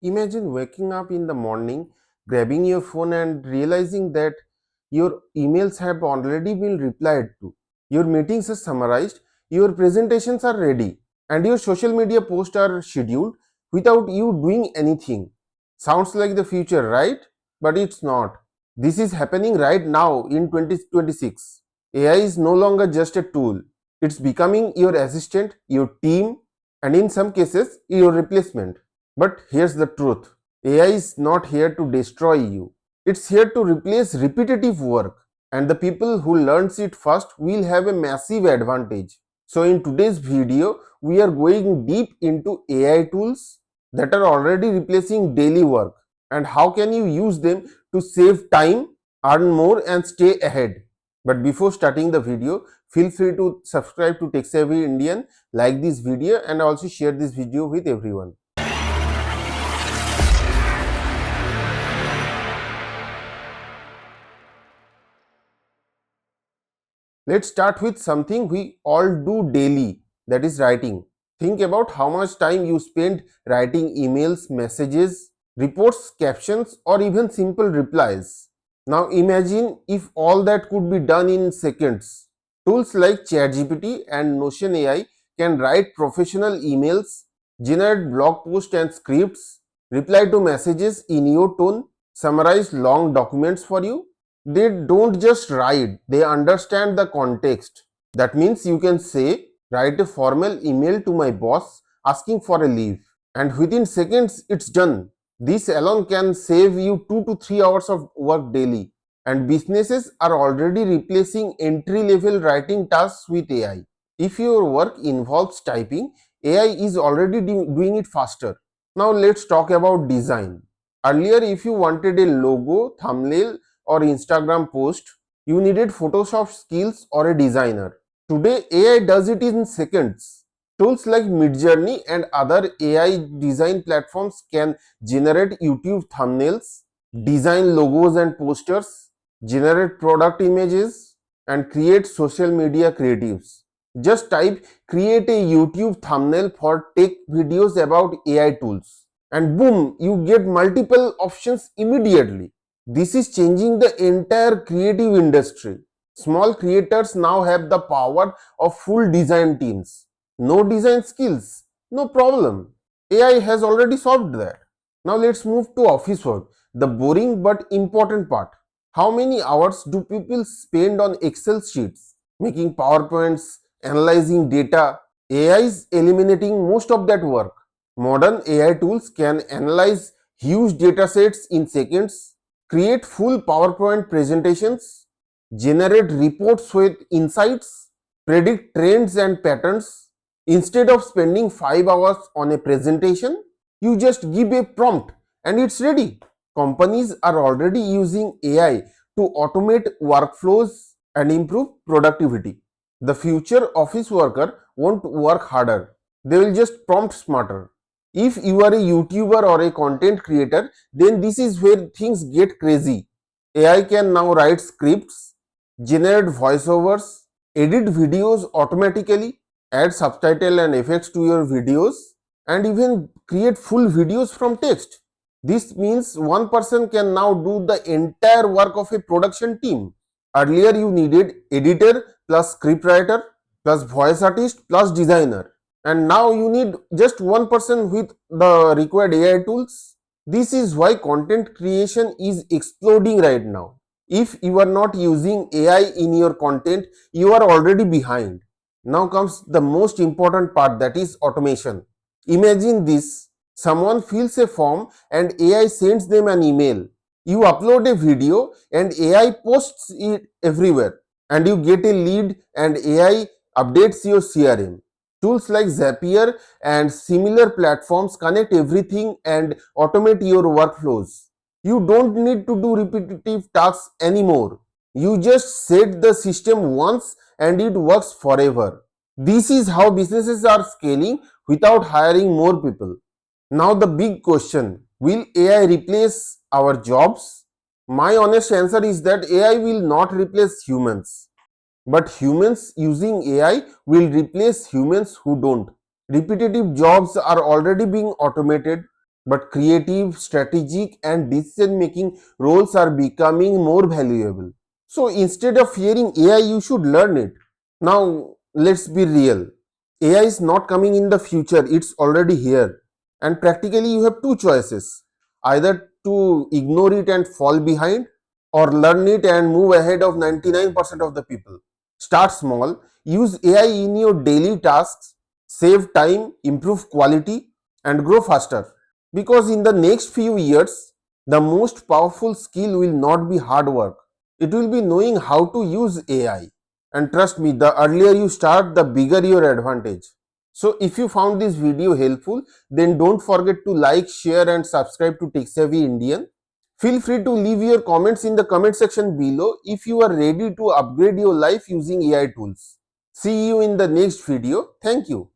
Imagine waking up in the morning, grabbing your phone and realizing that your emails have already been replied to, your meetings are summarized, your presentations are ready, and your social media posts are scheduled without you doing anything. Sounds like the future, right? But it's not. This is happening right now in 2026. AI is no longer just a tool. It's becoming your assistant, your team, and in some cases, your replacement. But here's the truth: AI is not here to destroy you, it's here to replace repetitive work, and the people who learns it first will have a massive advantage. So, in today's video, we are going deep into AI tools that are already replacing daily work and how can you use them to save time, earn more, and stay ahead. But before starting the video, feel free to subscribe to Tech Savvy Indian, like this video, and also share this video with everyone. Let's start with something we all do daily, that is writing. Think about how much time you spend writing emails, messages, reports, captions, or even simple replies. Now imagine if all that could be done in seconds. Tools like ChatGPT and Notion AI can write professional emails, generate blog posts and scripts, reply to messages in your tone, summarize long documents for you. They don't just write, they understand the context. That means you can say, write a formal email to my boss asking for a leave, and within seconds it's done. This alone can save you 2 to 3 hours of work daily, and businesses are already replacing entry level writing tasks with AI. If your work involves typing, AI is already doing it faster. Now let's talk about design. Earlier, if you wanted a logo, thumbnail, or Instagram post, you needed Photoshop skills or a designer. Today, AI does it in seconds. Tools like Midjourney and other AI design platforms can generate YouTube thumbnails, design logos and posters, generate product images, and create social media creatives. Just type create a YouTube thumbnail for tech videos about AI tools, and boom, you get multiple options immediately. This is changing the entire creative industry. Small creators now have the power of full design teams. No design skills, no problem. AI has already solved that. Now let's move to office work, the boring but important part. How many hours do people spend on Excel sheets, making PowerPoints, analyzing data? AI is eliminating most of that work. Modern AI tools can analyze huge datasets in seconds, create full PowerPoint presentations, generate reports with insights, predict trends and patterns. Instead of spending 5 hours on a presentation, you just give a prompt and it's ready. Companies are already using AI to automate workflows and improve productivity. The future office worker won't work harder, they will just prompt smarter. If you are a YouTuber or a content creator, then this is where things get crazy. AI can now write scripts, generate voiceovers, edit videos automatically, add subtitle and effects to your videos, and even create full videos from text. This means one person can now do the entire work of a production team. Earlier you needed editor plus scriptwriter plus voice artist plus designer, and now you need just one person with the required AI tools. This is why content creation is exploding right now. If you are not using AI in your content, you are already behind. Now comes the most important part, that is automation. Imagine this: someone fills a form and AI sends them an email. You upload a video and AI posts it everywhere, and you get a lead and AI updates your CRM. Tools like Zapier and similar platforms connect everything and automate your workflows. You don't need to do repetitive tasks anymore. You just set the system once and it works forever. This is how businesses are scaling without hiring more people. Now, the big question: will AI replace our jobs? My honest answer is that AI will not replace humans, but humans using AI will replace humans who don't. Repetitive jobs are already being automated. but creative, strategic, and decision making roles are becoming more valuable. So instead of fearing AI, you should learn it. Now, let's be real. AI is not coming in the future, it's already here. And practically, you have two choices, either to ignore it and fall behind, or learn it and move ahead of 99% of the people. Start small, use AI in your daily tasks, save time, improve quality, and grow faster. Because in the next few years, the most powerful skill will not be hard work, it will be knowing how to use AI. And trust me, the earlier you start, the bigger your advantage. So if you found this video helpful, then don't forget to like, share and subscribe to Tech Savvy Indian. Feel free to leave your comments in the comment section below if you are ready to upgrade your life using AI tools. See you in the next video. Thank you.